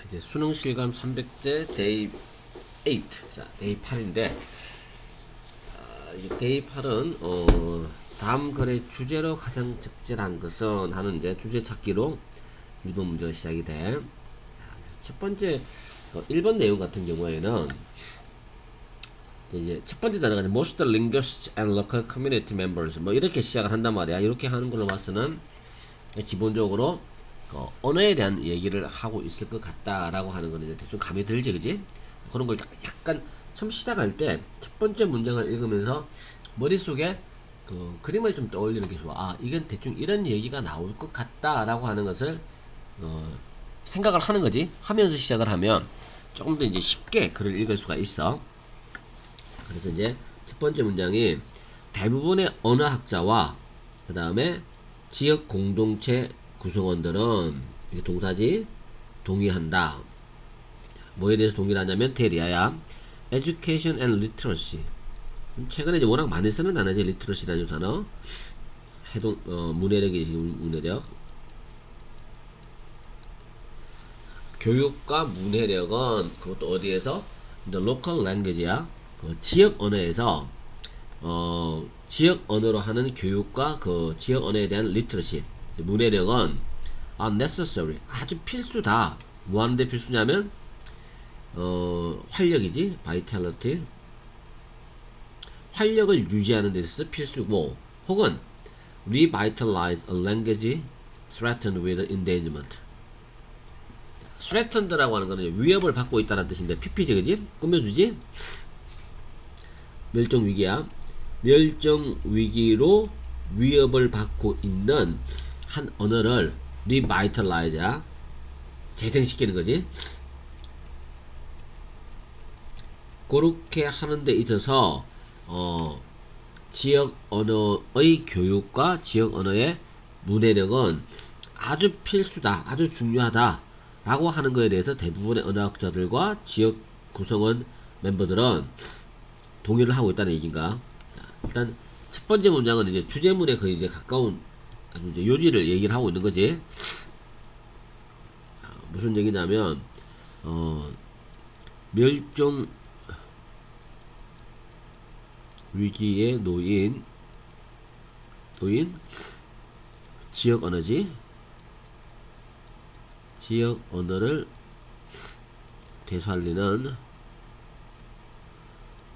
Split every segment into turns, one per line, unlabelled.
이제 수능 실감 300제 데이 8. 자, 데이 8인데, 이제 데이 8은, 다음 글의 주제로 가장 적절한 것은 하는 이제 주제 찾기로 유도 문제가 시작이 돼. 첫 번째, 1번 내용 같은 경우에는, 이제 첫 번째 단어가 most linguists and local community members 뭐 이렇게 시작을 한단 말이야. 이렇게 하는 걸로 봐서는 기본적으로 언어에 대한 얘기를 하고 있을 것 같다라고 하는 거는 이제 대충 감이 들지, 그지? 그런 걸 약간 처음 시작할 때 첫 번째 문장을 읽으면서 머릿속에 그 그림을 좀 떠올리는 게 좋아. 아, 이건 대충 이런 얘기가 나올 것 같다라고 하는 것을 생각을 하는 거지. 하면서 시작을 하면 조금 더 이제 쉽게 글을 읽을 수가 있어. 그래서 이제 첫 번째 문장이 대부분의 언어학자와 그 다음에 지역 공동체 구성원들은, 이게 동사지, 동의한다. 뭐에 대해서 동의를 하냐면 대리하야 education and literacy. 최근에 이제 워낙 많이 쓰는 단어지, literacy라는 단어. 문해력이 지금 문해력. 교육과 문해력은 그것도 어디에서? The local language야. 그 지역 언어에서 지역 언어로 하는 교육과 그 지역 언어에 대한 리터러시, 문해력은 necessary, 아주 필수다. 뭐 하는데 필수냐면 활력이지, vitality, 활력을 유지하는 데 있어서 필수고, 혹은 revitalize a language threatened with endangerment. threatened라고 하는 거는 위협을 받고 있다는 뜻인데 PP지, 그지? 꾸며주지? 멸종 위기야. 멸종 위기로 위협을 받고 있는 한 언어를 revitalize야, 재생시키는 거지. 그렇게 하는 데 있어서 지역 언어의 교육과 지역 언어의 문해력은 아주 필수다, 아주 중요하다 라고 하는 거에 대해서 대부분의 언어학자들과 지역 구성원 멤버들은 동의를 하고 있다는 얘기인가. 일단 첫 번째 문장은 이제 주제문에 거의 이제 가까운 아주 이제 요지를 얘기를 하고 있는 거지. 무슨 얘기냐면 멸종 위기에 놓인 지역 언어지. 지역 언어를 되살리는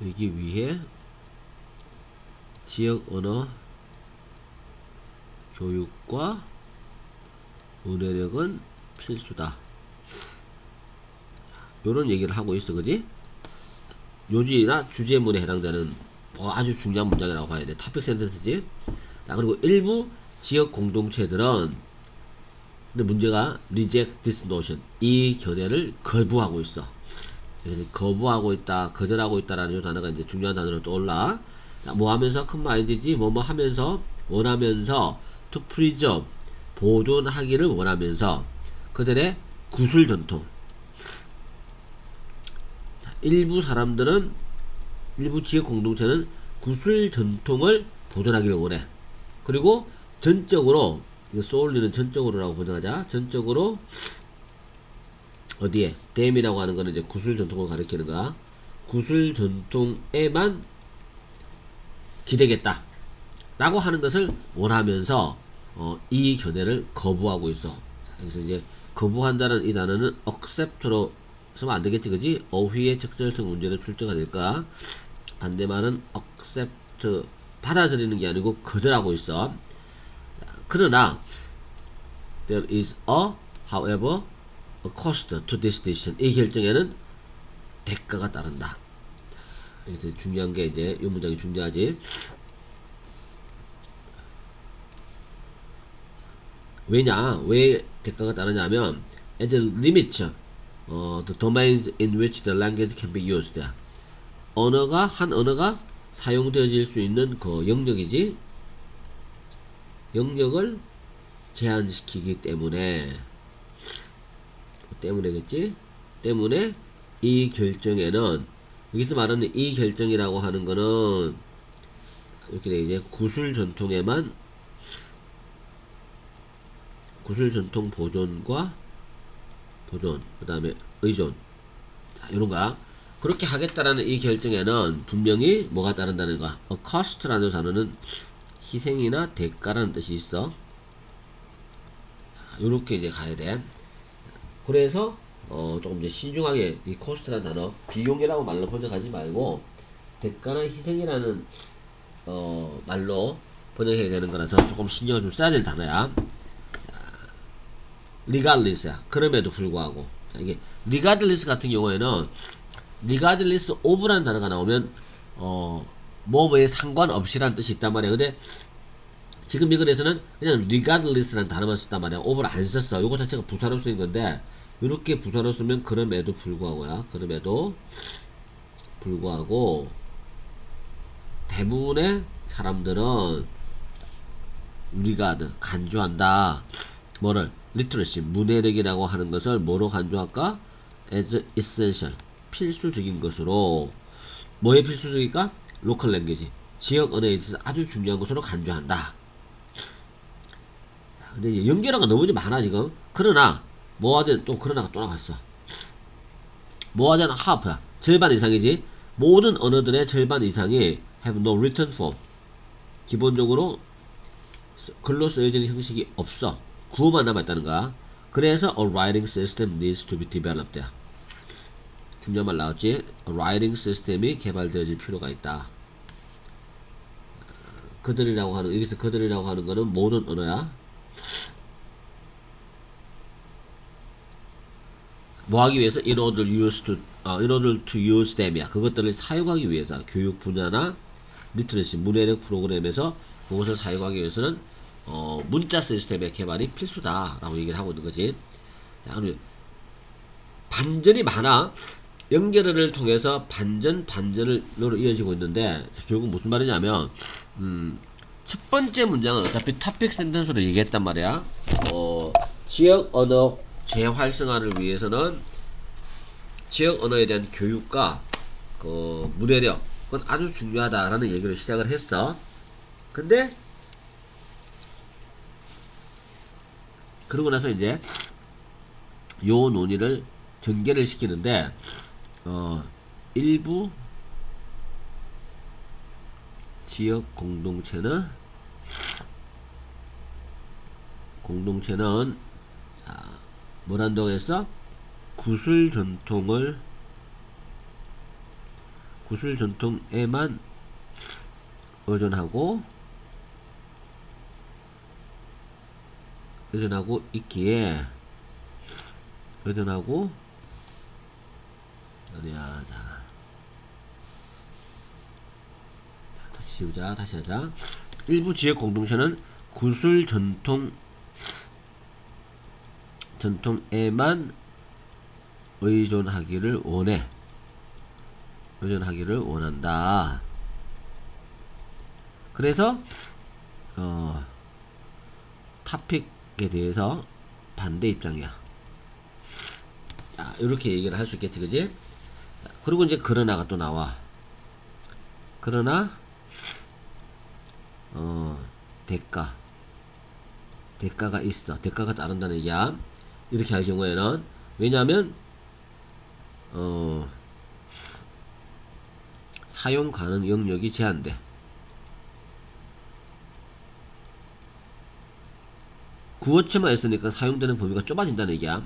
위기 위해 지역 언어 교육과 문해력은 필수다. 요런 얘기를 하고 있어, 그지? 요지나 주제문에 해당되는 아주 중요한 문장이라고 봐야 돼. 토픽 센텐스지. 자, 그리고 일부 지역 공동체들은, 근데 문제가 reject this notion, 이 견해를 거부하고 있어. 그래서 거부하고 있다, 거절하고 있다라는 이 단어가 이제 중요한 단어로 떠올라. 뭐 하면서, 큰 마인드지, 뭐뭐 하면서, 원하면서, to preserve, 보존하기를 원하면서, 그들의 구술 전통. 일부 사람들은, 일부 지역 공동체는 구술 전통을 보존하기를 원해. 그리고 전적으로, 이거 쏘올리는 전적으로라고 번역하자. 전적으로 어디에? 댐이라고 하는 거는 이제 구술 전통을 가리키는 거야. 구술 전통에만 기대겠다 라고 하는 것을 원하면서 이 견해를 거부하고 있어. 그래서 이제 거부한다는 이 단어는 accept로 쓰면 안 되겠지, 그지? 어휘의 적절성 문제는 출제가 될까? 반대말은 accept, 받아들이는 게 아니고 거절하고 있어. 그러나 there is however a cost to this decision. 이 결정에는 대가가 따른다. 그래서 중요한 게 이제 이 문장이 중요하지. 왜 대가가 따르냐면 it limits the domains in which the language can be used. 한 언어가 사용되어질 수 있는 그 영역이지. 영역을 제한시키기 때문에겠지. 때문에 이 결정에는, 여기서 말하는 이 결정이라고 하는 거는 이렇게 돼. 이제 구술 전통 보존과 보존, 그 다음에 의존. 자, 요런 거. 그렇게 하겠다라는 이 결정에는 분명히 뭐가 따른다는 거. cost라는 단어는 희생이나 대가라는 뜻이 있어. 자, 요렇게 이제 가야 돼. 그래서 조금 이제 신중하게 이 cost라는 단어 비용이라고 말로 번역하지 말고 대가나 희생이라는 말로 번역해야 되는 거라서 조금 신경을 좀 써야 될 단어야. regardless야. 그럼에도 불구하고. 자, 이게 regardless 같은 경우에는 regardless of라는 단어가 나오면 뭐뭐에 상관없이라는 뜻이 있단 말이야. 근데 지금 이 글에서는 그냥 regardless라는 단어만 썼단 말이야. of를 안 썼어. 요거 자체가 부사로 쓰인 건데 이렇게 부사로 쓰면 그럼에도 불구하고야. 그럼에도 불구하고 대부분의 사람들은 regard 간주한다. 뭐를 literacy 문해력이라고 하는 것을 뭐로 간주할까? as essential 필수적인 것으로. 뭐에 필수적일까? local language 지역 언어에 있어서 아주 중요한 것으로 간주한다. 근데 이제 연결어가 너무 많아 지금. 그러나 뭐하든 또 그러나가 또 나왔어. 뭐하든 half야. 절반 이상이지. 모든 언어들의 절반 이상이 have no written form 기본적으로 글로 쓰여진 형식이 없어. 구어만 남아있다는 거야. 그래서 a writing system needs to be developed. 중요한 말 나왔지? a writing system이 개발되어질 필요가 있다. 그들이라고 하는, 여기서 그들이라고 하는 거는 모든 언어야. 뭐 하기 위해서? in order to use them이야. 그것들을 사용하기 위해서. 교육 분야나 리트러시 문해력 프로그램에서 그것을 사용하기 위해서는 문자 시스템의 개발이 필수다라고 얘기를 하고 있는 거지. 자, 그럼 반전이 많아. 연결어를 통해서 반전으로 이어지고 있는데, 자, 결국 무슨 말이냐면, 첫 번째 문장은 어차피 토픽 센텐스로 얘기했단 말이야. 지역 언어 재활성화를 위해서는 지역 언어에 대한 교육과 문해력, 그건 아주 중요하다라는 얘기를 시작을 했어. 근데 그러고 나서 이제 요 논의를 전개를 시키는데 일부 지역 공동체는 뭐란다고 했어? 구슬 전통에만 의존하고 있기에 어디야? 자, 다시 지우자. 다시 하자. 일부 지역 공동체는 구슬 전통에만 의존하기를 원한다. 그래서 토픽에 대해서 반대 입장이야. 자, 이렇게 얘기를 할 수 있겠지, 그지? 자, 그리고 이제 그러나가 또 나와. 그러나 대가가 있어. 대가가 따른다는 얘기야. 이렇게 할 경우에는 왜냐하면 사용 가능 영역이 제한돼. 구어체만 있으니까 사용되는 범위가 좁아진다는 얘기야.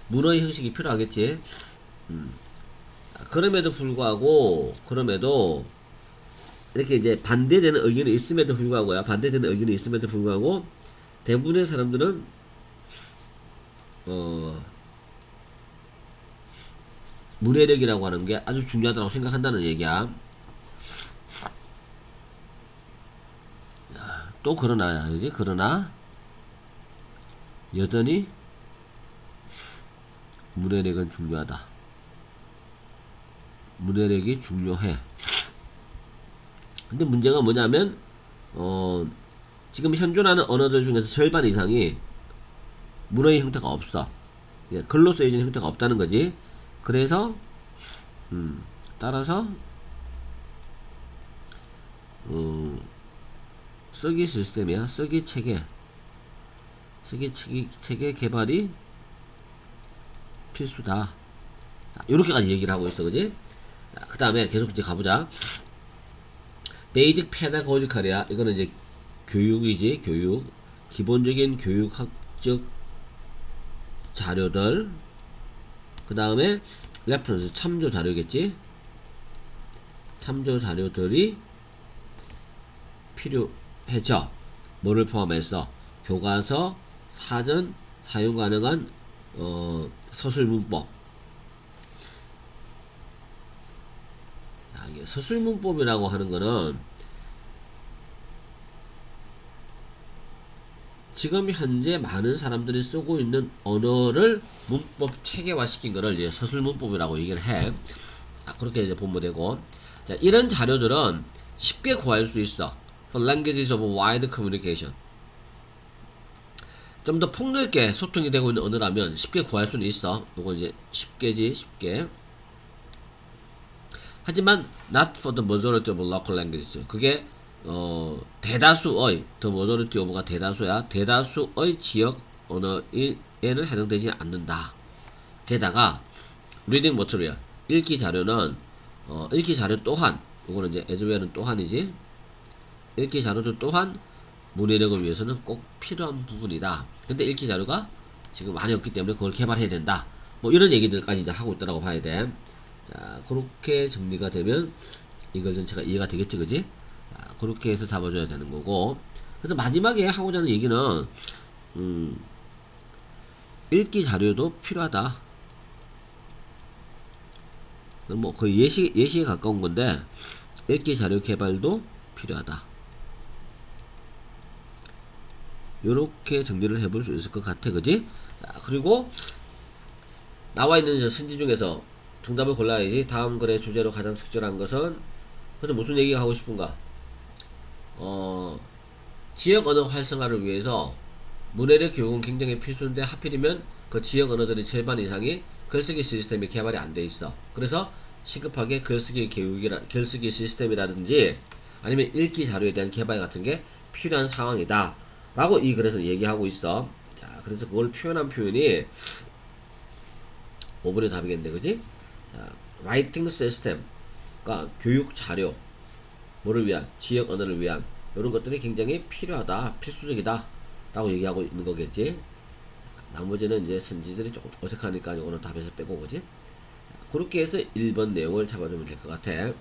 문어의 형식이 필요하겠지. 그럼에도 불구하고 이렇게 이제 반대되는 의견이 있음에도 불구하고 대부분의 사람들은 문해력이라고 하는 게 아주 중요하다고 생각한다는 얘기야. 또 그러나야, 그지? 그러나 여전히 문해력은 중요하다. 문해력이 중요해. 근데 문제가 뭐냐면 지금 현존하는 언어들 중에서 절반 이상이 문어의 형태가 없어. 글로 쓰여진 형태가 없다는 거지. 그래서 따라서 쓰기 시스템이야. 쓰기 체계 개발이 필수다. 이렇게까지 얘기를 하고 있어, 그지? 그 다음에 계속 이제 가보자. 베이직 페다고지컬이야. 이거는 이제 교육이지, 교육. 기본적인 교육학적 자료들. 그 다음에 레퍼런스, 참조 자료겠지? 참조 자료들이 필요해져. 뭐를 포함해서? 교과서, 사전, 사용 가능한 서술 문법. 서술 문법이라고 하는 거는 지금 현재 많은 사람들이 쓰고 있는 언어를 문법 체계화 시킨 거를 이제 서술 문법이라고 얘기를 해. 그렇게 이제 보면 되고. 자, 이런 자료들은 쉽게 구할 수 있어. For languages of wide communication. 좀 더 폭넓게 소통이 되고 있는 언어라면 쉽게 구할 수는 있어. 이건 이제 쉽게지, 쉽게. 하지만 not for the majority of local languages. 그게 대다수의 the majority of가 대다수야. 대다수의 지역 언어에는 해당되지 않는다. 게다가 reading material, 읽기 자료는 읽기 자료 또한, 이거는 이제 as well은 또한이지. 읽기 자료도 또한 문해력을 위해서는 꼭 필요한 부분이다. 근데 읽기 자료가 지금 많이 없기 때문에 그걸 개발해야 된다. 뭐 이런 얘기들까지 이제 하고 있다라고 봐야 돼. 자, 그렇게 정리가 되면 이걸 전체가 이해가 되겠지, 그지? 자, 그렇게 해서 잡아줘야 되는 거고. 그래서 마지막에 하고자 하는 얘기는 읽기 자료도 필요하다. 뭐 거의 예시에 가까운 건데 읽기 자료 개발도 필요하다. 요렇게 정리를 해볼 수 있을 것 같아, 그지? 자, 그리고 나와 있는 선지 중에서 정답을 골라야지. 다음 글의 주제로 가장 적절한 것은, 그래서 무슨 얘기가 하고 싶은가? 지역 언어 활성화를 위해서 문해력 교육은 굉장히 필수인데 하필이면 그 지역 언어들의 절반 이상이 글쓰기 시스템이 개발이 안 돼 있어. 그래서 시급하게 글쓰기 시스템이라든지 아니면 읽기 자료에 대한 개발 같은 게 필요한 상황이다 라고 이 글에서 얘기하고 있어. 자, 그래서 그걸 표현한 표현이 5번의 답이겠네, 그지? 자, writing system, 그러니까 교육 자료, 뭐를 위한, 지역 언어를 위한 이런 것들이 굉장히 필요하다, 필수적이다 라고 얘기하고 있는 거겠지. 자, 나머지는 이제 선지들이 조금 어색하니까 이거는 답에서 빼고, 그지? 자, 그렇게 해서 1번 내용을 잡아주면 될 것 같아.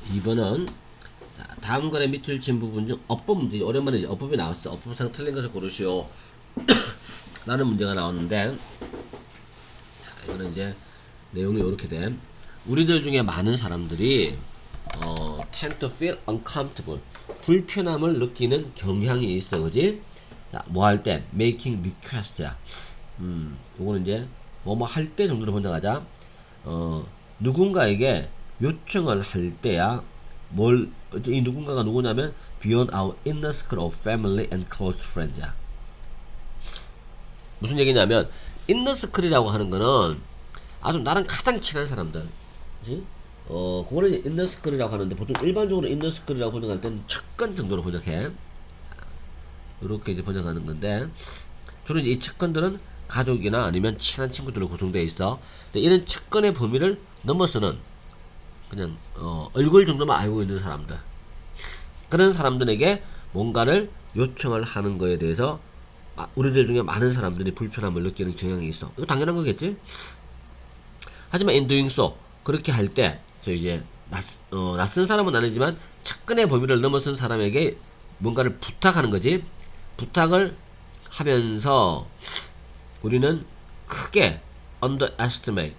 2번은 다음 글의 밑줄 친 부분 중 어법 문제, 오랜만에 이제 어법이 나왔어. 어법상 틀린 것을 고르시오 라는 문제가 나왔는데, 자, 이거는 이제 내용이 이렇게 돼. 우리들 중에 많은 사람들이 tend to feel uncomfortable, 불편함을 느끼는 경향이 있어, 그지? 자, 뭐 할 때? making request야. 요거는 이제 뭐뭐 할 때 정도로 번역하자. 누군가에게 요청을 할 때야. 이 누군가가 누구냐면 beyond our inner circle of family and close friends야. 무슨 얘기냐면 inner circle이라고 하는 거는 아주 나랑 가장 친한 사람들, 그치? 그거를 이제 inner circle이라고 하는데 보통 일반적으로 inner circle이라고 번역할 때는 측근 정도로 번역해. 이렇게 이제 번역하는 건데, 주로 이제 이 측근들은 가족이나 아니면 친한 친구들로 구성되어 있어. 근데 이런 측근의 범위를 넘어서는 그냥 얼굴 정도만 알고 있는 사람들, 그런 사람들에게 뭔가를 요청을 하는 거에 대해서 우리들 중에 많은 사람들이 불편함을 느끼는 경향이 있어. 이거 당연한 거겠지? 하지만 in doing so, 그렇게 할 때 이제 낯선 사람은 아니지만 측근의 범위를 넘어선 사람에게 뭔가를 부탁하는 거지. 부탁을 하면서 우리는 크게 underestimate,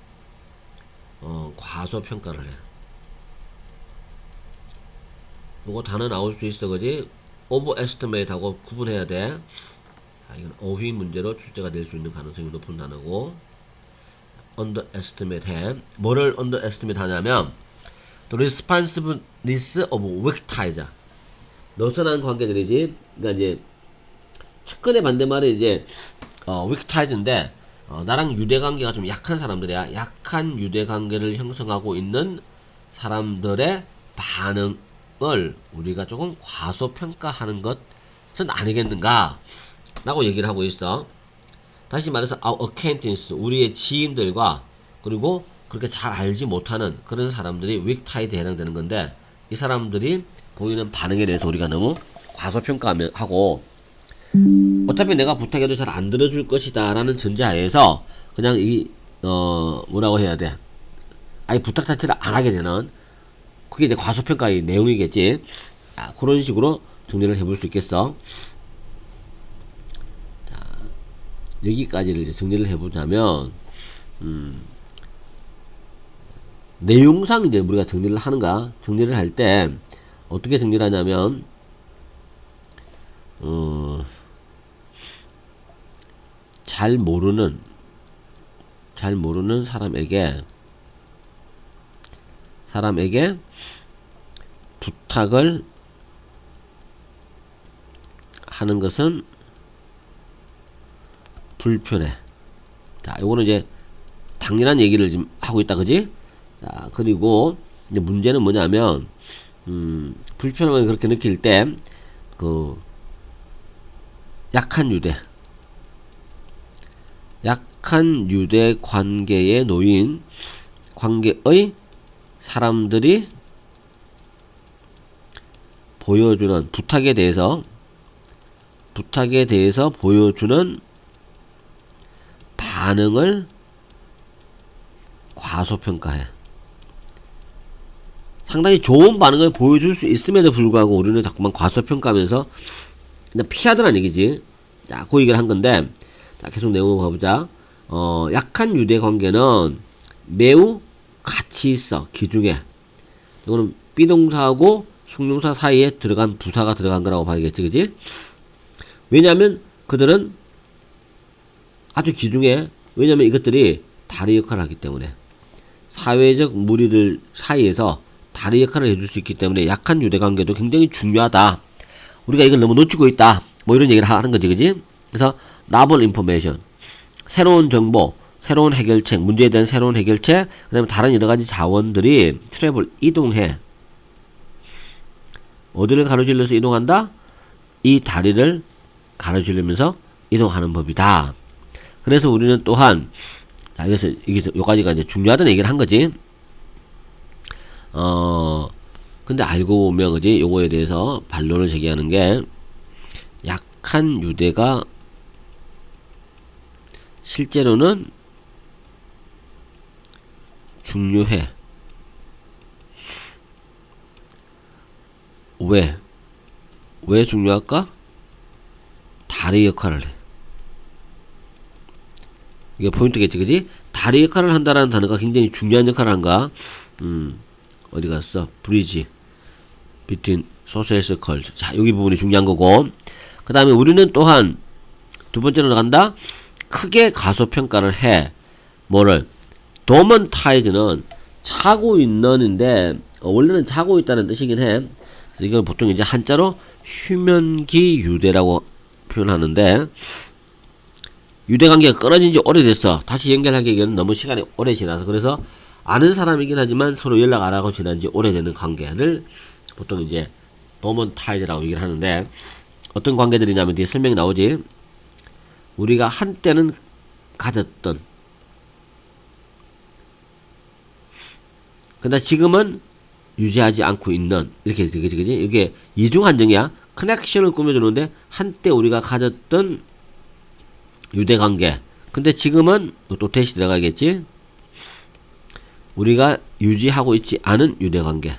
과소평가를 해. 요거 단어 나올 수 있어, 그지? overestimate 하고 구분해야 돼. 자, 이건 어휘 문제로 출제가 될 수 있는 가능성이 높은 단어고, underestimate 해. 뭐를 underestimate 하냐면 the responsiveness of weak ties, 느슨한 관계들이지. 그러니까 이제 측근의 반대말은 이제 weak ties인데, 나랑 유대관계가 좀 약한 사람들이야. 약한 유대관계를 형성하고 있는 사람들의 반응, 우리가 조금 과소평가하는 것은 아니겠는가 라고 얘기를 하고 있어. 다시 말해서 our acquaintance, 우리의 지인들과 그리고 그렇게 잘 알지 못하는 그런 사람들이 weak tide에 해당되는 건데, 이 사람들이 보이는 반응에 대해서 우리가 너무 과소평가하고 어차피 내가 부탁해도 잘 안 들어줄 것이다 라는 전제하에서 그냥 뭐라고 해야 돼, 아예 부탁 자체를 안 하게 되는, 그게 이제 과소평가의 내용이겠지. 그런 식으로 정리를 해볼 수 있겠어. 자, 여기까지를 이제 정리를 해보자면, 내용상 이제 우리가 정리를 하는가, 정리를 할 때 어떻게 정리를 하냐면, 잘 모르는 사람에게 부탁을 하는 것은 불편해. 자, 요거는 이제 당연한 얘기를 지금 하고 있다, 그지? 자, 그리고 이제 문제는 뭐냐면, 불편함을 그렇게 느낄 때, 약한 유대 관계에 놓인 관계의 사람들이 보여주는 부탁에 대해서 보여주는 반응을 과소평가해. 상당히 좋은 반응을 보여줄 수 있음에도 불구하고 우리는 자꾸만 과소평가하면서 그냥 피하더란 얘기지. 자, 그 얘기를 한 건데, 자, 계속 내용을 봐보자. 약한 유대 관계는 매우 가치 있어, 기중에. 이거는 비동사하고 형용사 사이에 들어간 부사가 들어간 거라고 봐야겠지, 그지? 왜냐면 그들은 아주 기중에, 왜냐면 이것들이 다리 역할을 하기 때문에, 사회적 무리들 사이에서 다리 역할을 해줄 수 있기 때문에 약한 유대 관계도 굉장히 중요하다. 우리가 이걸 너무 놓치고 있다, 뭐 이런 얘기를 하는 거지, 그지? 그래서 novel information, 새로운 정보, 새로운 해결책, 문제에 대한 새로운 해결책, 그 다음에 다른 여러가지 자원들이 트래블, 이동해. 어디를 가로질러서 이동한다? 이 다리를 가로질르면서 이동하는 법이다. 그래서 우리는 또한, 자, 여기서 요까지가 이제 중요하다는 얘기를 한 거지. 근데 알고 보면, 그지? 요거에 대해서 반론을 제기하는 게, 약한 유대가 실제로는 중요해. 왜 중요할까? 다리 역할을 해. 이게 포인트겠지, 그지? 다리 역할을 한다라는 단어가 굉장히 중요한 역할을 한가? 어디 갔어? 브리지 between social circles. 자, 여기 부분이 중요한 거고, 그 다음에 우리는 또한 두 번째로 나간다. 크게 과소평가를 해. 뭐를? 도먼타이즈는 차고 있는데, 원래는 차고 있다는 뜻이긴 해. 그래서 이걸 보통 이제 한자로 휴면기 유대라고 표현하는데, 유대관계가 끊어진 지 오래됐어. 다시 연결하기에는 너무 시간이 오래 지나서. 그래서 아는 사람이긴 하지만 서로 연락 안 하고 지난 지 오래되는 관계를 보통 이제 도먼타이즈라고 얘기를 하는데, 어떤 관계들이냐면 뒤에 설명이 나오지. 우리가 한때는 가졌던, 근데 지금은 유지하지 않고 있는, 이렇게 되겠지, 그지? 이게 이중한정이야. 커넥션을 꾸며주는데, 한때 우리가 가졌던 유대관계, 근데 지금은 또 대시 들어가겠지? 우리가 유지하고 있지 않은 유대관계.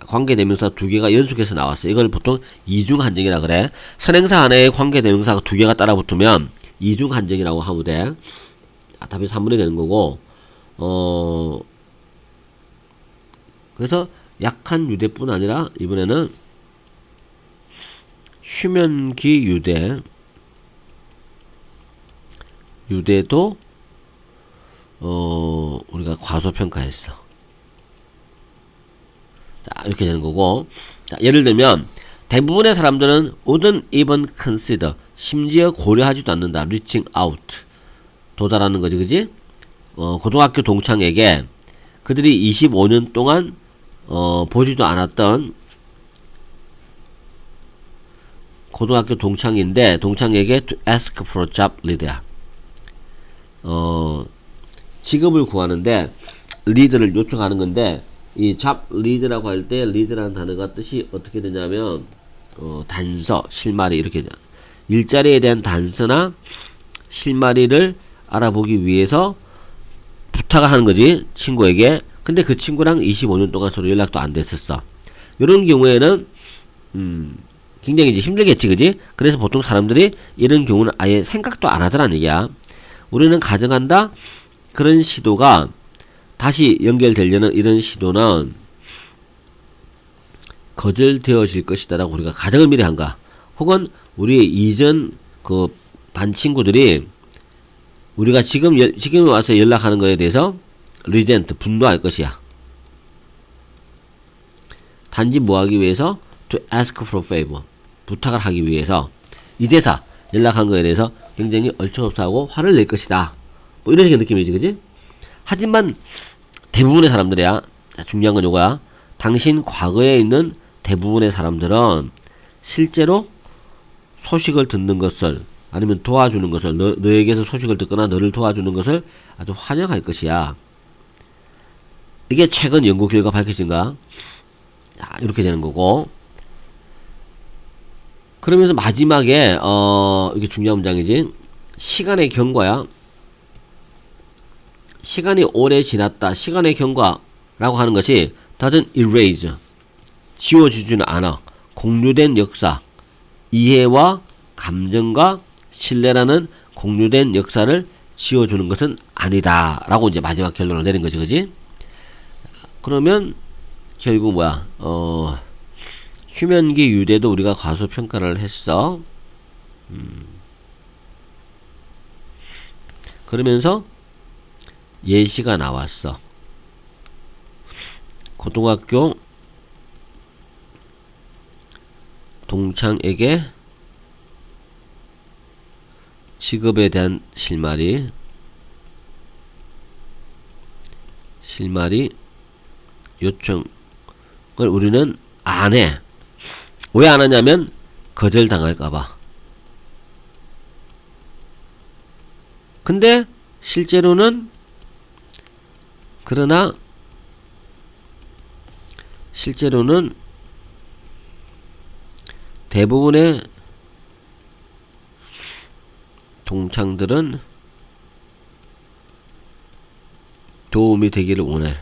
관계대명사 두 개가 연속해서 나왔어. 이걸 보통 이중한정이라 그래. 선행사 안에 관계대명사가 두 개가 따라 붙으면 이중한정이라고 하면 돼. 답이 3분이 되는 거고, 그래서 약한 유대뿐 아니라 이번에는 휴면기 유대도 우리가 과소평가했어. 자, 이렇게 되는 거고. 자, 예를 들면 대부분의 사람들은 wouldn't even consider, 심지어 고려하지도 않는다. reaching out, 도달하는 거지, 그지? 고등학교 동창에게 그들이 25년 동안 보지도 않았던 고등학교 동창인데 동창에게 to ask for a job lead야. 직업을 구하는데 리드를 요청하는 건데 이 job lead라고 할 때 lead라는 단어가 뜻이 어떻게 되냐면 단서, 실마리 이렇게 일자리에 대한 단서나 실마리를 알아보기 위해서 부탁을 하는 거지 친구에게. 근데 그 친구랑 25년 동안 서로 연락도 안 됐었어. 이런 경우에는 굉장히 이제 힘들겠지, 그지? 그래서 보통 사람들이 이런 경우는 아예 생각도 안 하더란 얘기야. 우리는 가정한다. 그런 시도가 다시 연결되려는 이런 시도는 거절되어질 것이다라고 우리가 가정을 미리 한가. 혹은 우리 이전 그 반 친구들이 우리가 지금 와서 연락하는 거에 대해서 리젠트 분노할 것이야. 단지 뭐 하기 위해서 to ask for favor 부탁을 하기 위해서 이 대사 연락한 거에 대해서 굉장히 얼척없어하고 화를 낼 것이다. 뭐 이런 식의 느낌이지, 그지? 하지만 대부분의 사람들이야. 중요한 건 요거야. 당신 과거에 있는 대부분의 사람들은 실제로 소식을 듣는 것을 아니면 도와주는 것을 너에게서 소식을 듣거나 너를 도와주는 것을 아주 환영할 것이야. 이게 최근 연구 결과 밝혀진가? 자, 이렇게 되는 거고. 그러면서 마지막에 이게 중요한 문장이지. 시간의 경과야. 시간이 오래 지났다. 시간의 경과라고 하는 것이 doesn't erase 지워지지는 않아. 공유된 역사, 이해와 감정과 신뢰라는 공유된 역사를 지워주는 것은 아니다. 라고 이제 마지막 결론을 내린 거지, 그지? 그러면 결국 뭐야? 휴면기 유대도 우리가 과소평가를 했어. 그러면서 예시가 나왔어. 고등학교 동창에게 직업에 대한 실마리 요청을 우리는 안 해. 왜 안 하냐면 거절당할까봐. 근데 그러나 실제로는 대부분의 동창들은 도움이 되기를 원해.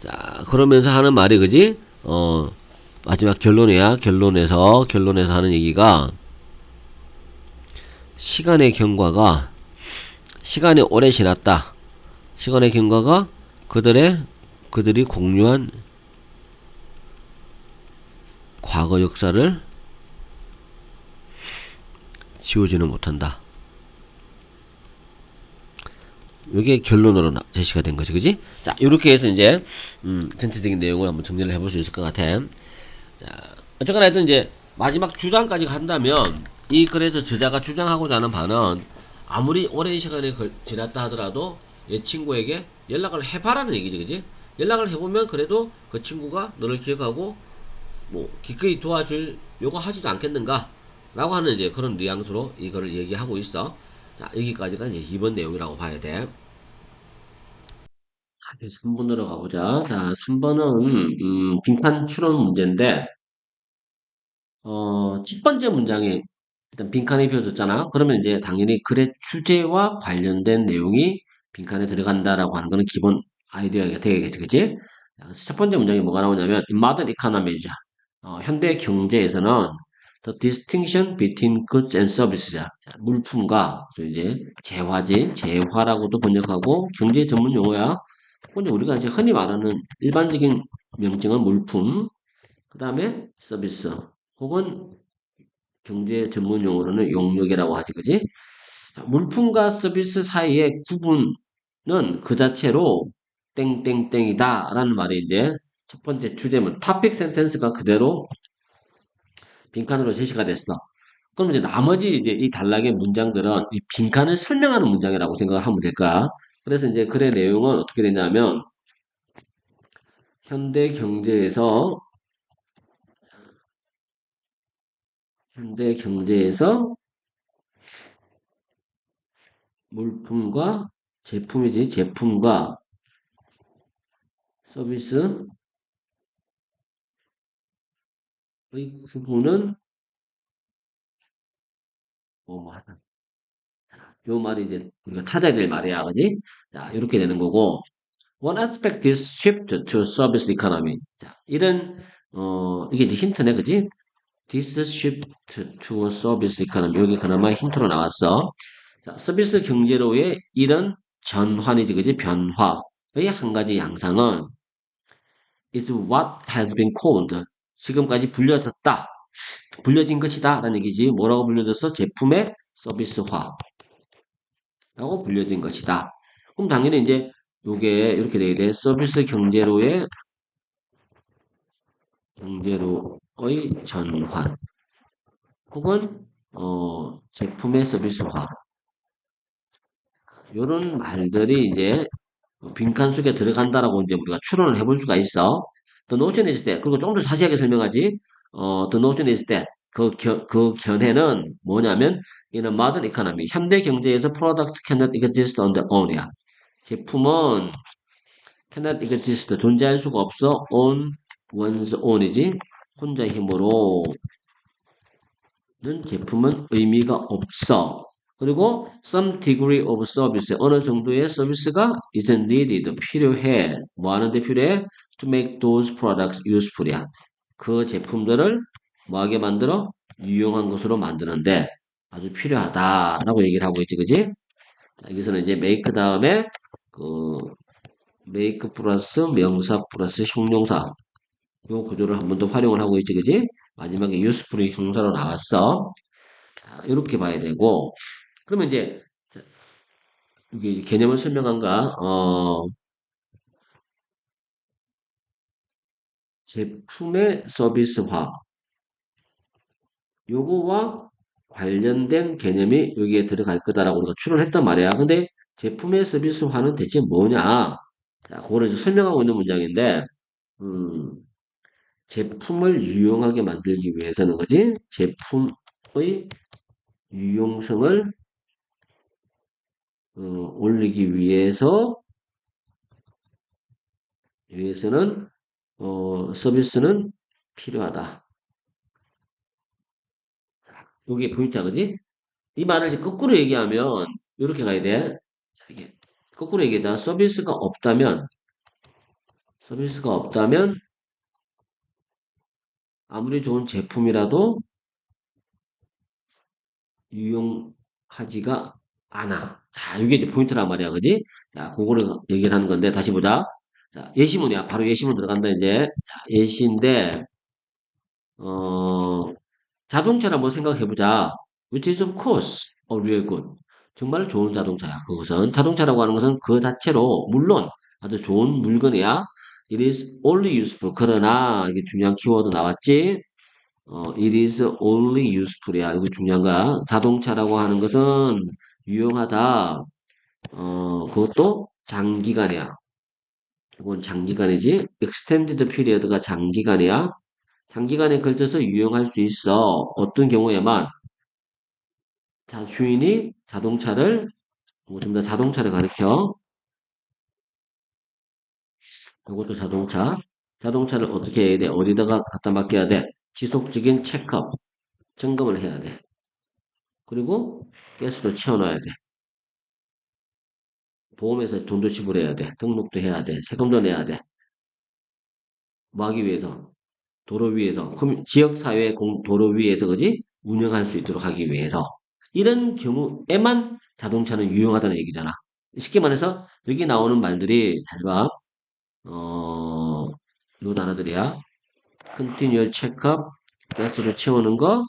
자, 그러면서 하는 말이, 그지? 마지막 결론에서 하는 얘기가 시간의 경과가 시간이 오래 지났다. 시간의 경과가 그들이 공유한 과거 역사를 지우지는 못한다. 이게 결론으로 제시가 된 거지, 그지? 자, 이렇게 해서 이제 전체적인 내용을 한번 정리를 해볼 수 있을 것 같아. 자, 어쨌거나 하여튼 이제 마지막 주장까지 간다면 이 글에서 저자가 주장하고자 하는 바는 아무리 오랜 시간이 지났다 하더라도 이 친구에게 연락을 해봐라는 얘기지, 그지? 연락을 해보면 그래도 그 친구가 너를 기억하고 뭐 기꺼이 도와주려고 하지도 않겠는가? 라고 하는 이제 그런 뉘앙스로 이거를 얘기하고 있어. 자, 여기까지가 이제 2번 내용이라고 봐야 돼. 3번으로 가보자. 자, 3번은 빈칸 추론 문제인데 첫 번째 문장에 일단 빈칸이 비어졌잖아. 그러면 이제 당연히 글의 주제와 관련된 내용이 빈칸에 들어간다라고 하는 거는 기본 아이디어가 되겠지, 그치? 자, 첫 번째 문장이 뭐가 나오냐면 in modern economy, 현대 경제에서는 the distinction between goods and services, 자, 물품과 이제 재화라고도 번역하고 경제 전문 용어야. 근데 우리가 이제 흔히 말하는 일반적인 명칭은 물품, 그 다음에 서비스, 혹은 경제 전문 용어로는 용역이라고 하지, 그지? 물품과 서비스 사이의 구분은 그 자체로 땡땡땡이다 라는 말이 이제 첫 번째 주제문 토픽 센텐스가 그대로 빈칸으로 제시가 됐어. 그럼 이제 나머지 이제 이 단락의 문장들은 이 빈칸을 설명하는 문장이라고 생각을 하면 될까? 그래서 이제 글의 내용은 어떻게 되냐면 현대 경제에서 현대 경제에서 물품과 제품이지 제품과 서비스의 구분은 뭐뭐하다. 요 말이 이제 우리가 찾아야 될 말이야, 그지? 자, 이렇게 되는 거고. One aspect is shift to service economy. 자, 이런 이게 이제 힌트네, 그지? This shift to a service economy. 여기 그나마 힌트로 나왔어. 자, 서비스 경제로의 이런 전환이지, 그지? 변화의 한 가지 양상은 is what has been called. 지금까지 불려진 것이다. 라는 얘기지. 뭐라고 불려졌어? 제품의 서비스화라고 불려진 것이다. 그럼 당연히 이제 요게 이렇게 되게 돼. 서비스 경제로의 전환. 혹은, 제품의 서비스화. 요런 말들이 이제 빈칸 속에 들어간다라고 이제 우리가 추론을 해볼 수가 있어. The notion is that. 그리고 좀 더 자세하게 설명하지. The notion is that. 그 견해는 뭐냐면, in a modern economy. 현대 경제에서 product cannot exist on the own이야. 제품은 cannot exist. 존재할 수가 없어. on one's own이지. 혼자 힘으로 는 제품은 의미가 없어. 그리고 some degree of service, 어느 정도의 서비스가 is needed, 필요해. 뭐 하는데 필요해? To make those products useful이야. 그 제품들을 뭐하게 만들어? 유용한 것으로 만드는데 아주 필요하다라고 얘기를 하고 있지, 그지? 자, 여기서는 이제 make 다음에 그 make 플러스 명사 플러스 형용사 요 구조를 한 번 더 활용을 하고 있지, 그지? 마지막에 useful이 형사로 나왔어. 자, 이렇게 봐야 되고, 그러면 이제, 자, 여기 개념을 설명한가, 제품의 서비스화, 요거와 관련된 개념이 여기에 들어갈 거다라고 우리가 추론했단 말이야. 근데 제품의 서비스화는 대체 뭐냐? 자, 그거를 이제 설명하고 있는 문장인데, 음, 제품을 유용하게 만들기 위해서는 거지? 제품의 유용성을 올리기 위해서는 서비스는 필요하다. 여기 포인트야, 그지? 이 말을 이제 거꾸로 얘기하면 이렇게 가야 돼. 자, 이게 거꾸로 얘기하자. 서비스가 없다면 아무리 좋은 제품이라도 유용하지가 않아. 자, 이게 이제 포인트란 말이야, 그지? 자, 그거를 얘기를 하는 건데 다시 보자. 자, 예시문이야. 바로 예시문 들어간다 이제. 자, 예시인데 어, 자동차를 한번 생각해보자. Which is of course a real good. 정말 좋은 자동차야. 그것은 자동차라고 하는 것은 그 자체로 물론 아주 좋은 물건이야. It is only useful. 그러나 이게 중요한 키워드 나왔지. it is only useful이야. 이거 중요한 거야. 자동차라고 하는 것은 유용하다. 그것도 장기간이야. 이건 장기간이지. extended period가 장기간이야. 장기간에 걸쳐서 유용할 수 있어. 어떤 경우에만 주인이 자동차를 전부 다 자동차를 가리켜. 이것도 자동차를 어떻게 해야 돼? 어디다가 갖다 맡겨야 돼? 지속적인 체크업, 점검을 해야 돼. 그리고 가스도 채워놔야 돼. 보험회사에 돈도 지불해야 돼. 등록도 해야 돼. 세금도 내야 돼. 뭐 하기 위해서? 도로 위에서, 지역사회 도로 위에서, 그지? 운영할 수 있도록 하기 위해서. 이런 경우에만 자동차는 유용하다는 얘기잖아. 쉽게 말해서, 여기 나오는 말들이, 잘 봐. 요 단어들이야. continual checkup, 가스로 채우는 거,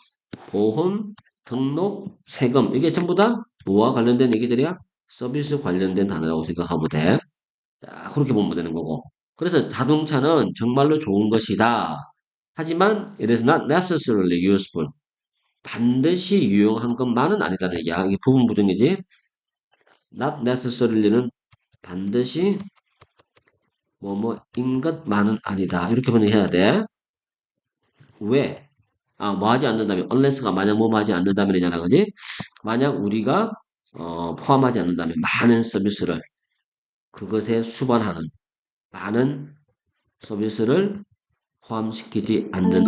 보험, 등록, 세금. 이게 전부 다 뭐와 관련된 얘기들이야? 서비스 관련된 단어라고 생각하면 돼. 자, 그렇게 보면 되는 거고. 그래서 자동차는 정말로 좋은 것이다. 하지만 it is not necessarily useful. 반드시 유용한 것만은 아니다는 얘기야. 이게 부분 부정이지. not necessarily 는 반드시 뭐뭐인 것만은 아니다. 이렇게 번역해야 돼. 왜? 뭐 하지 않는다면, unless가 만약 뭐 하지 않는다면이잖아, 그지? 만약 우리가 포함하지 않는다면 많은 서비스를 그것에 수반하는 많은 서비스를 포함시키지 않는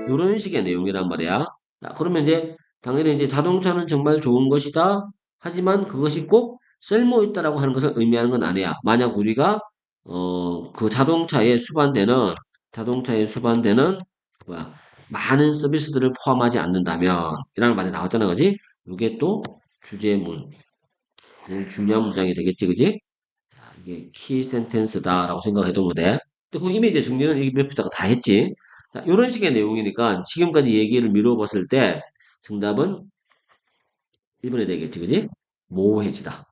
이런 식의 내용이란 말이야. 자, 그러면 이제 당연히 이제 자동차는 정말 좋은 것이다. 하지만 그것이 꼭 쓸모 있다라고 하는 것을 의미하는 건 아니야. 만약 우리가 그 자동차에 수반되는 뭐야 많은 서비스들을 포함하지 않는다면 이라는 말이 나왔잖아, 그지? 이게 또 주제문 중요한 문장이 되겠지, 그지? 자, 이게 키 센텐스다라고 생각해도 돼. 근데 그 이미 이제 정리는 이 몇표다가 다 했지. 자, 이런 식의 내용이니까 지금까지 얘기를 미뤄봤을 때 정답은 1번이 되겠지, 그지? 모호해지다.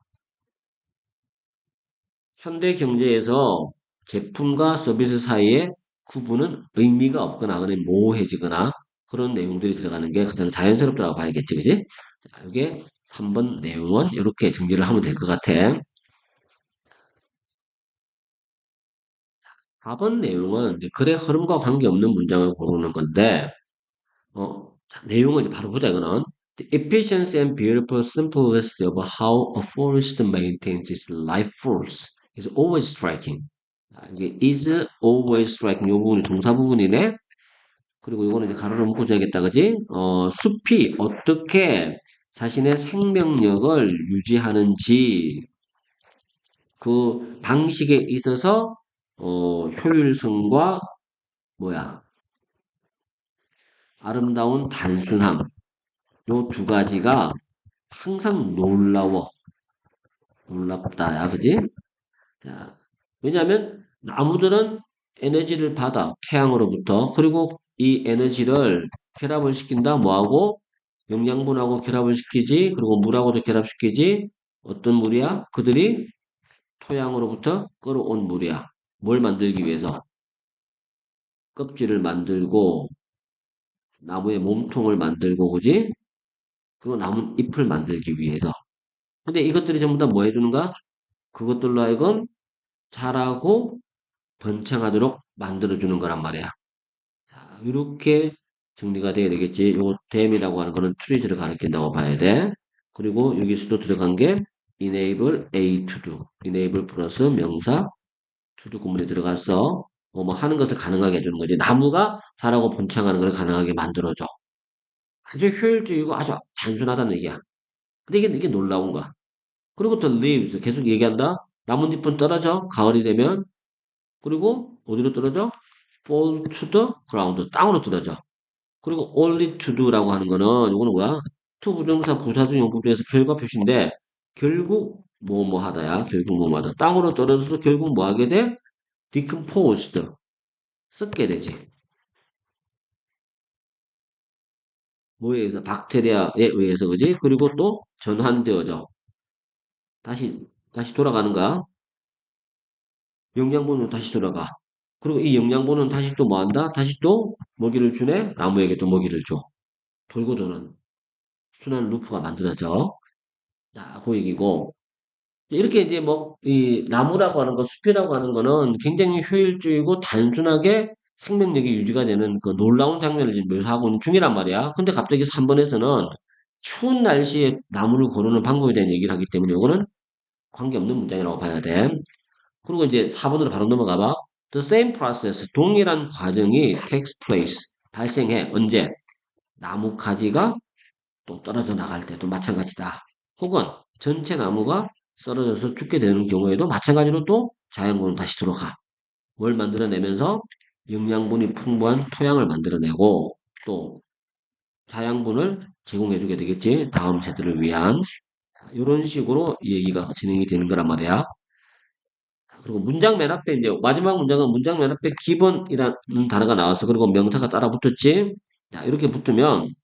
현대 경제에서 제품과 서비스 사이에 구분은 의미가 없거나 그냥 모호해지거나 그런 내용들이 들어가는 게 가장 자연스럽다고 봐야겠지, 그지? 자, 이게 3번 내용은 이렇게 정리를 하면 될 것 같아. 4번 내용은 이제 글의 흐름과 관계없는 문장을 고르는 건데, 자, 내용을 이제 바로 보자, 이거는. The efficiency and beautiful simplicity of how a forest maintains its life force is always striking. 이게 is always striking 요 부분이 동사 부분이네. 그리고 이거는 이제 가로로 묶어줘야겠다, 그지? 숲이 어떻게 자신의 생명력을 유지하는지 그 방식에 있어서 효율성과 뭐야 아름다운 단순함 요 두 가지가 항상 놀랍다, 야, 그지? 자, 왜냐하면 나무들은 에너지를 받아 태양으로부터 그리고 이 에너지를 결합을 시킨다 뭐하고 영양분하고 결합을 시키지 그리고 물하고도 결합시키지 어떤 물이야? 그들이 토양으로부터 끌어온 물이야. 뭘 만들기 위해서? 껍질을 만들고 나무의 몸통을 만들고 그지? 그리고 나무 잎을 만들기 위해서. 근데 이것들이 전부 다 뭐 해주는가? 그것들로 하여금 자라고 번창하도록 만들어주는 거란 말이야. 자, 이렇게 정리가 돼야 되겠지. 요 댐이라고 하는 거는 트리즈를 가리킨다고 봐야 돼. 그리고 여기서도 들어간 게 enable A to do. enable 플러스 명사 to do 구문에 들어가서 뭐 하는 것을 가능하게 해주는 거지. 나무가 자라고 번창하는 걸 가능하게 만들어줘. 아주 효율적이고 아주 단순하다는 얘기야. 근데 이게 놀라운 거야. 그리고 또 leaves 계속 얘기한다. 나뭇잎은 떨어져. 가을이 되면. 그리고 어디로 떨어져? fall to the ground. 땅으로 떨어져. 그리고 only to do라고 하는 거는 이거는 뭐야? to 부정사 부사적 용법 중에서 결과 표시인데 결국 뭐뭐 하다야. 결국 뭐뭐 하다. 땅으로 떨어져서 결국 뭐 하게 돼? decomposed. 썩게 되지. 뭐에 의해서? 박테리아에 의해서 그지? 그리고 또 전환되어져. 다시 돌아가는 거야. 영양분으로 다시 돌아가. 그리고 이 영양분은 다시 또 뭐 한다? 다시 또 먹이를 주네? 나무에게 또 먹이를 줘. 돌고 도는 순환 루프가 만들어져. 자, 그 얘기고. 이렇게 이제 뭐, 이 나무라고 하는 거, 숲이라고 하는 거는 굉장히 효율적이고 단순하게 생명력이 유지가 되는 그 놀라운 장면을 지금 묘사하고 있는 중이란 말이야. 근데 갑자기 3번에서는 추운 날씨에 나무를 고르는 방법에 대한 얘기를 하기 때문에 이거는 관계없는 문장이라고 봐야 돼. 그리고 이제 4번으로 바로 넘어가 봐. The same process, 동일한 과정이 takes place, 발생해. 언제? 나무 가지가 또 떨어져 나갈 때도 마찬가지다. 혹은 전체 나무가 썰어져서 죽게 되는 경우에도 마찬가지로 또 자연분은 다시 들어가. 뭘 만들어내면서 영양분이 풍부한 토양을 만들어내고 또 자양분을 제공해주게 되겠지. 다음 세대를 위한. 이런 식으로 이 얘기가 진행이 되는 거란 말이야. 그리고 문장 맨 앞에 이제 마지막 문장은 문장 맨 앞에 기본이라는 단어가 나왔어. 그리고 명사가 따라 붙었지. 자, 이렇게 붙으면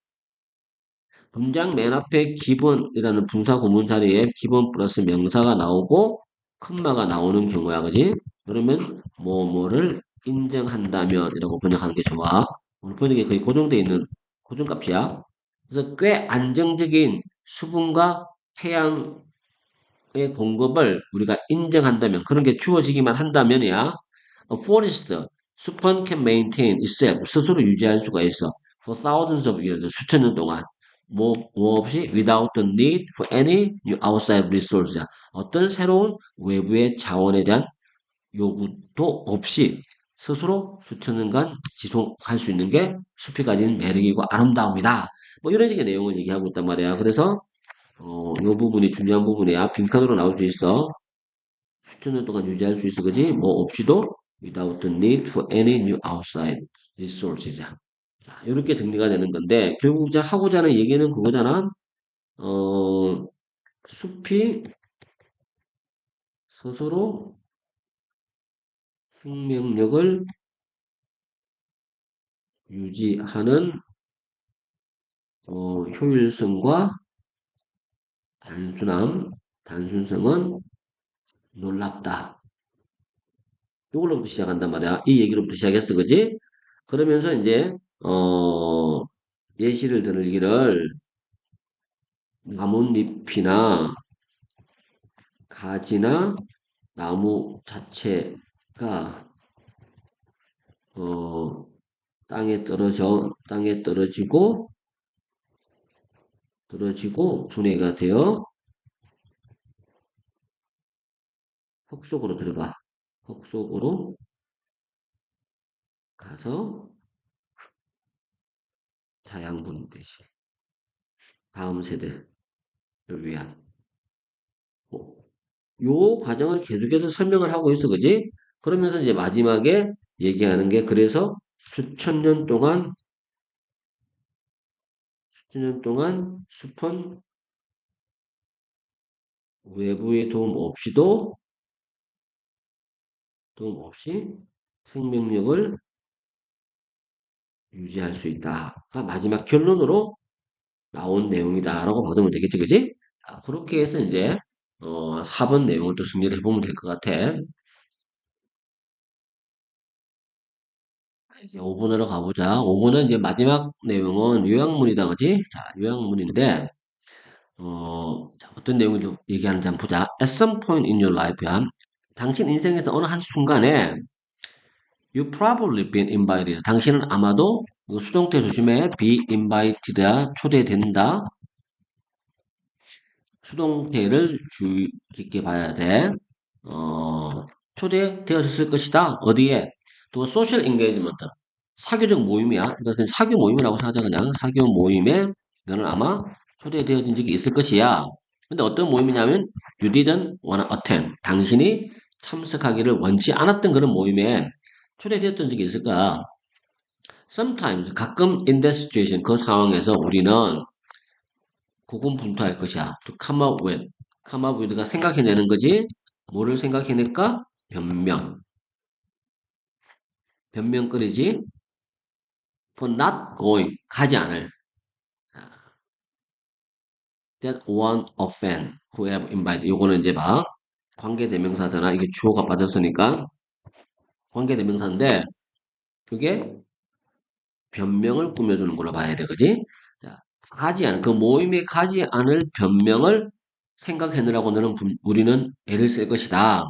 문장 맨 앞에 기본이라는 분사 구문 자리에 기본 플러스 명사가 나오고 컴마가 나오는 경우야, 그지? 그러면 뭐뭐를 인정한다면 이라고 번역하는 게 좋아. 오늘 번역이 거의 고정되어 있는 고정값이야. 그래서 꽤 안정적인 수분과 태양 공급을 우리가 인정한다면 그런 게 주어지기만 한다면이야. A forest, 숲은 can maintain itself, 스스로 유지할 수가 있어. For thousands of years, 수천 년 동안. 뭐 없이 without the need for any new outside resource. 어떤 새로운 외부의 자원에 대한 요구도 없이 스스로 수천 년간 지속할 수 있는 게 숲이 가진 매력이고 아름다움이다. 뭐 이런 식의 내용을 얘기하고 있단 말이야. 그래서 요 부분이 중요한 부분이야. 빈칸으로 나올 수 있어. 수천 년 동안 유지할 수 있어, 그지? 뭐 없이도 without the need for any new outside resources. 자, 이렇게 정리가 되는 건데 결국 이제 하고자 하는 얘기는 그거잖아. 어, 숲이 스스로 생명력을 유지하는 효율성과 단순성은 놀랍다. 이걸로부터 시작한단 말이야. 이 얘기로부터 시작했어, 그지? 그러면서 이제 예시를 들기를 나뭇잎이나 가지나 나무 자체가 어, 땅에 떨어지고 분해가 되어 흙 속으로 들어가. 흙 속으로 가서 자양분되시. 다음 세대를 위한. 뭐, 요 과정을 계속해서 설명을 하고 있어, 그지? 그러면서 이제 마지막에 얘기하는 게 그래서 수천 년 동안 숲은 외부의 도움 없이 생명력을 유지할 수 있다가 마지막 결론으로 나온 내용이다라고 받으면 되겠지, 그지? 그렇게 해서 이제 4번 내용을 또 정리를 해보면 될 것 같아. 이제 5번으로 가보자. 5번은 이제 마지막 내용은 요약문이다, 그지? 자, 요약문인데 자, 어떤 내용을 좀 얘기하는지 한번 보자. At some point in your life야. 당신 인생에서 어느 한 순간에 you probably been invited. 당신은 아마도 이거 수동태 조심해. be invited야. 초대된다. 수동태를 주의 깊게 봐야 돼. 초대되었을 것이다. 어디에? 또 social engagement. 사교적 모임이야. 그러니까 사교 모임이라고 하자 그냥. 사교 모임에 너는 아마 초대되어진 적이 있을 것이야. 근데 어떤 모임이냐면 you didn't wanna attend. 당신이 참석하기를 원치 않았던 그런 모임에 초대되었던 적이 있을 거야. Sometimes 가끔 in that situation 그 상황에서 우리는 고군분투할 것이야. To come up with. come up with가 생각해내는 거지. 뭐를 생각해낼까? 변명. 변명거리지. For not going. 가지 않을. That one offend. Who have invited. 요거는 이제 봐. 관계대명사잖아. 이게 주어가 빠졌으니까. 관계대명사인데, 그게 변명을 꾸며주는 걸로 봐야 돼. 그지? 자, 그 모임에 가지 않을 변명을 생각해내라고 우리는 애를 쓸 것이다.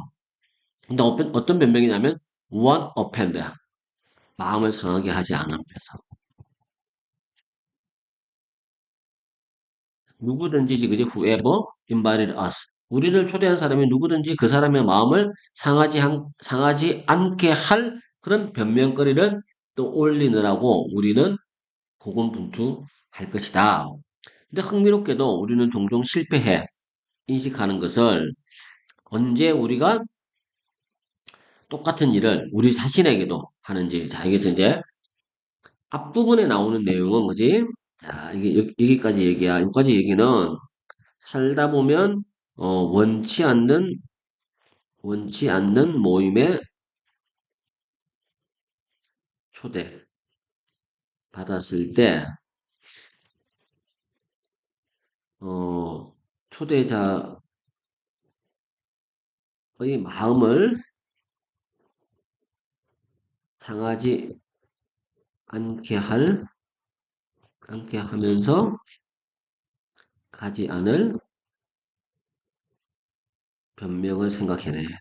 근데 어떤 변명이냐면 one offend야. 마음을 상하게 하지 않으면서 누구든지 그지 whoever invited us. 우리를 초대한 사람이 누구든지 그 사람의 마음을 상하지 않게 할 그런 변명거리를 또 올리느라고 우리는 고군분투할 것이다. 근데 흥미롭게도 우리는 종종 실패해 인식하는 것을 언제 우리가 똑같은 일을 우리 자신에게도 하는지. 자, 여기서 이제 앞부분에 나오는 내용은 그지? 자, 이게 여기까지 얘기야. 여기까지 얘기는 살다 보면 원치 않는 모임에 초대 받았을 때 초대자의 마음을 상하지 않게 하면서 가지 않을 변명을 생각해내야 돼.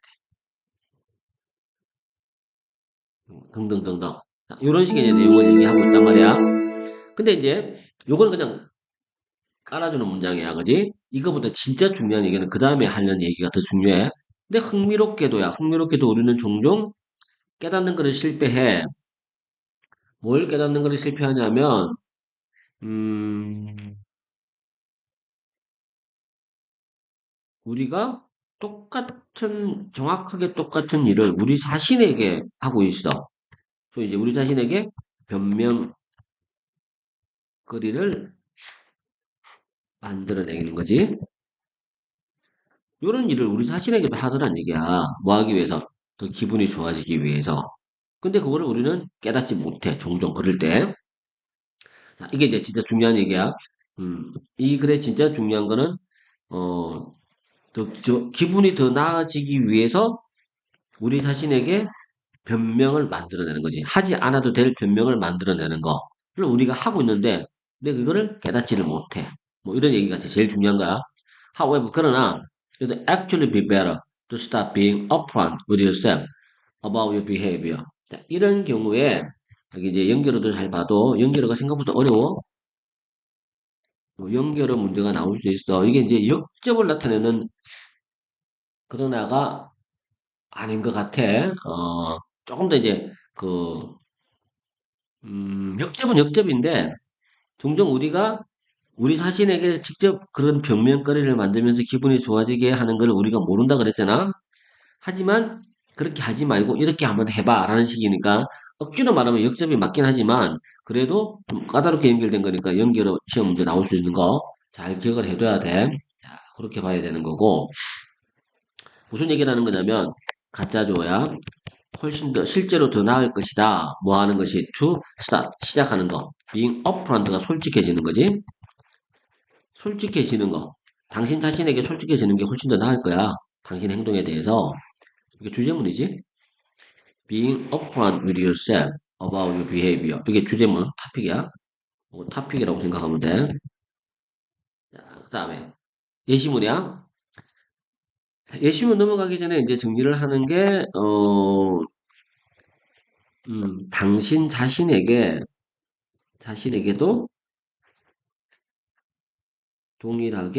등등등등. 이런 식의 이제 내용을 얘기하고 있단 말이야. 근데 이제 요거는 그냥 깔아주는 문장이야, 그지? 이거보다 진짜 중요한 얘기는 그 다음에 하려는 얘기가 더 중요해. 근데 흥미롭게도 우리는 종종 깨닫는 거를 실패해. 뭘 깨닫는 거를 실패하냐면, 음, 우리가 정확하게 똑같은 일을 우리 자신에게 하고 있어. 그래서 이제 우리 자신에게 변명거리를 만들어내는 거지. 이런 일을 우리 자신에게도 하더란 얘기야. 뭐 하기 위해서? 더 기분이 좋아지기 위해서. 근데 그거를 우리는 깨닫지 못해. 종종 그럴 때. 자, 이게 이제 진짜 중요한 얘기야. 음, 이 글에 진짜 중요한 거는, 어, 기분이 더 나아지기 위해서 우리 자신에게 변명을 만들어내는 거지. 하지 않아도 될 변명을 만들어내는 거를 우리가 하고 있는데, 근데 그거를 깨닫지를 못해. 뭐 이런 얘기가 제일 중요한 거야. However, 그러나, it would actually be better to start being upfront with yourself about your behavior. 자, 이런 경우에, 여기 이제 연결어도 잘 봐도, 연결어가 생각보다 어려워. 연결어 문제가 나올 수 있어. 이게 이제 역접을 나타내는 그러나가 아닌 것 같아. 조금 더 이제, 역접은 역접인데, 종종 우리가 우리 자신에게 직접 그런 변명거리를 만들면서 기분이 좋아지게 하는 걸 우리가 모른다 그랬잖아. 하지만 그렇게 하지 말고 이렇게 한번 해봐 라는 식이니까 억지로 말하면 역접이 맞긴 하지만 그래도 좀 까다롭게 연결된 거니까 연결 시험 문제 나올 수 있는 거 잘 기억을 해둬야 돼. 자, 그렇게 봐야 되는 거고 무슨 얘기를 하는 거냐면 가짜조야 훨씬 더 실제로 더 나을 것이다. 뭐 하는 것이 to start 시작하는 거. being upfront가 솔직해지는 거지. 솔직해지는 거. 당신 자신에게 솔직해지는 게 훨씬 더 나을 거야. 당신 행동에 대해서. 이게 주제문이지. Being upfront with yourself about your behavior. 이게 주제문, 토픽이야. 토픽이라고 생각하면 돼. 자, 그 다음에 예시문이야. 예시문 넘어가기 전에 이제 정리를 하는 게, 당신 자신에게도 동일한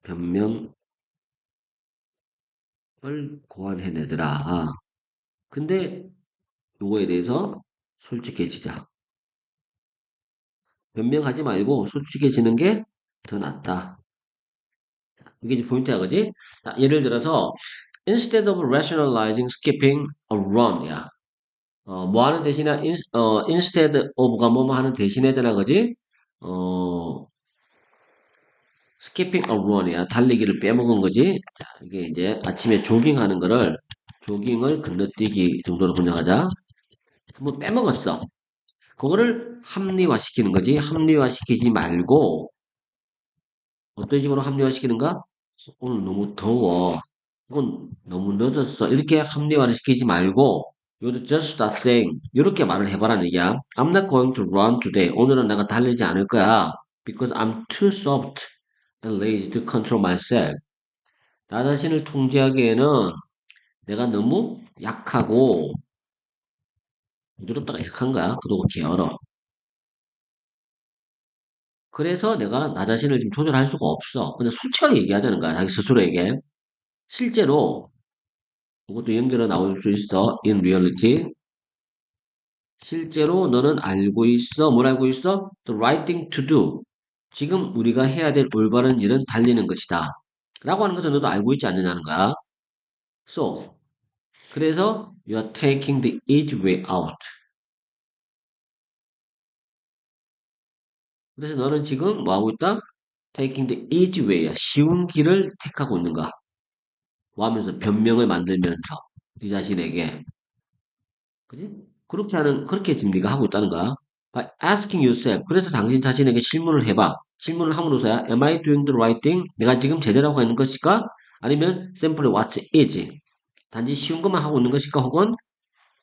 변명을 고안해내더라. 근데 요거에 대해서 솔직해지자. 변명하지 말고 솔직해지는 게 더 낫다. 이게 이제 포인트야, 그지? 자, 예를 들어서 instead of rationalizing skipping a run야. 뭐 하는 대신에 instead of가 뭐뭐 하는 대신에잖아, 그지? 어, skipping a run이야. 달리기를 빼먹은 거지. 자, 이게 이제 아침에 조깅하는 거를 조깅을 건너뛰기 정도로 번역하자. 한번 빼먹었어. 그거를 합리화시키는 거지. 합리화시키지 말고 어떤 식으로 합리화시키는가? 오늘 너무 더워. 이건 너무 늦었어. 이렇게 합리화를 시키지 말고 You just start saying 이렇게 말을 해봐라는 얘기야. I'm not going to run today. 오늘은 내가 달리지 않을 거야. Because I'm too soft and lazy to control myself. 나 자신을 통제하기에는 내가 너무 약하고 부드럽다가 약한 거야. 그리고 게을러. 그래서 내가 나 자신을 좀 조절할 수가 없어. 근데 솔직하게 얘기하자는 거야. 자기 스스로에게. 실제로 이것도 연결해 나올 수 있어. In reality. 실제로 너는 알고 있어. 뭘 알고 있어? The right thing to do. 지금 우리가 해야 될 올바른 일은 달리는 것이다. 라고 하는 것을 너도 알고 있지 않느냐는 거야. So, 그래서 you are taking the easy way out. 그래서 너는 지금 뭐 하고 있다? Taking the easy way야. 쉬운 길을 택하고 있는 거야. 뭐 하면서 변명을 만들면서 네 자신에게. 그지? 그렇게 지금 네가 하고 있다는 거야. By asking yourself. 그래서 당신 자신에게 질문을 해봐. 질문을 함으로써야 Am I doing the right thing? 내가 지금 제대로 하고 있는 것일까? 아니면 simply what is? 단지 쉬운 것만 하고 있는 것일까? 혹은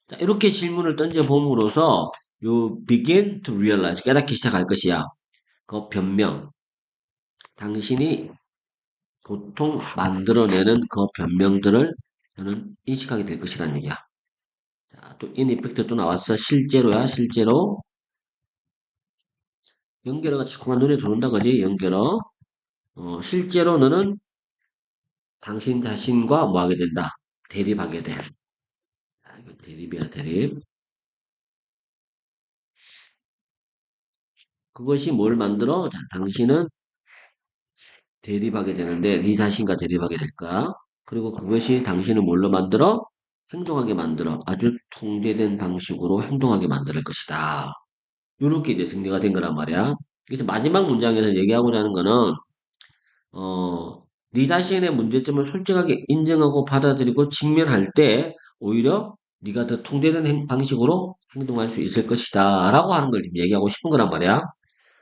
자, 이렇게 질문을 던져봄으로써 you begin to realize 깨닫기 시작할 것이야. 그 변명. 당신이 보통 만들어내는 그 변명들을 저는 인식하게 될 것이라는 얘기야. 자, 또 in effect 또 나왔어. 실제로야, 실제로. 연결어가 자꾸만 눈에 들어온다, 그지? 연결어. 실제로 너는 당신 자신과 뭐 하게 된다? 대립하게 돼. 자, 이거 대립이야, 대립. 그것이 뭘 만들어? 자, 당신은 대립하게 되는데, 네 자신과 대립하게 될 거야. 그리고 그것이 당신을 뭘로 만들어? 행동하게 만들어. 아주 통제된 방식으로 행동하게 만들 것이다. 이렇게 이제 정리가 된 거란 말이야. 그래서 마지막 문장에서 얘기하고자 하는 거는, 네 자신의 문제점을 솔직하게 인정하고 받아들이고 직면할 때 오히려 네가 더 통제된 방식으로 행동할 수 있을 것이다 라고 하는 걸 지금 얘기하고 싶은 거란 말이야.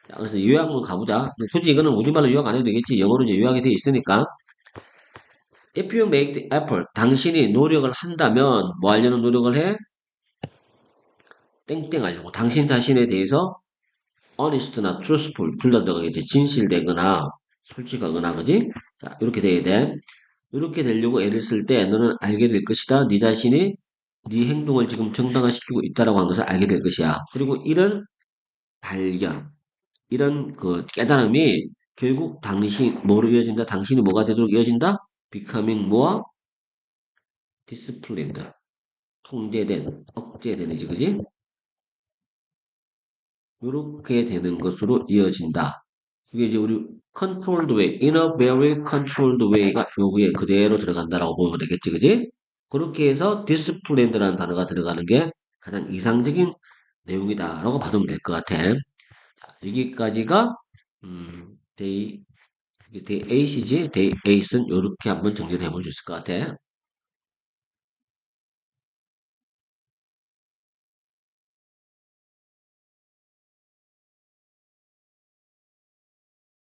자, 그래서 요약 한번 가보자. 굳이 이거는 우리말로 요약 안 해도 되겠지. 영어로 이제 요약이 돼 있으니까. If you make the effort, 당신이 노력을 한다면 뭐 하려는 노력을 해? 땡땡 하려고. 당신 자신에 대해서 honest나 truthful 둘 다 들어가겠지. 진실되거나 솔직하거나 그지? 자, 이렇게 돼야 돼. 이렇게 되려고 애를 쓸 때 너는 알게 될 것이다. 네 자신이 네 행동을 지금 정당화시키고 있다라고 하는 것을 알게 될 것이야. 그리고 이런 발견, 이런 그 깨달음이 결국 당신 뭐로 이어진다? 당신이 뭐가 되도록 이어진다? becoming more disciplined. 통제된, 억제되는지, 그지? 이렇게 되는 것으로 이어진다. 이게 이제 우리 controlled way, in a very controlled way가 요구에 그대로 들어간다라고 보면 되겠지, 그지? 그렇게 해서 disciplined라는 단어가 들어가는 게 가장 이상적인 내용이다라고 봐두면 될 것 같아. 자, 여기까지가 day, day 8이지, day 8은 이렇게 한번 정리를 해볼 수 있을 것 같아.